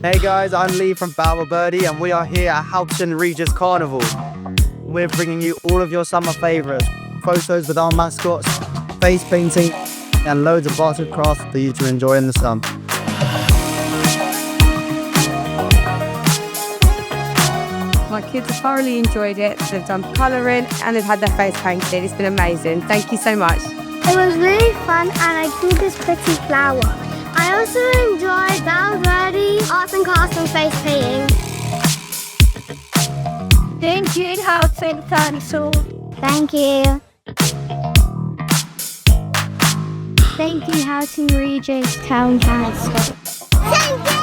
Hey guys, I'm Lee from Bowerbirdy and we are here at Houghton Regis Carnival. We're bringing you all of your summer favourites, photos with our mascots, face painting and loads of arts and crafts for you to enjoy in the sun. My kids have thoroughly enjoyed it. They've done colouring and they've had their face painted. It's been amazing. Thank you so much. It was really fun and I drew this pretty flower. I also enjoyed Bowerbirdy, arts and crafts and face painting. Thank you, Houghton Council. Thank you. Thank you, Houghton Regis Town Council. Thank you.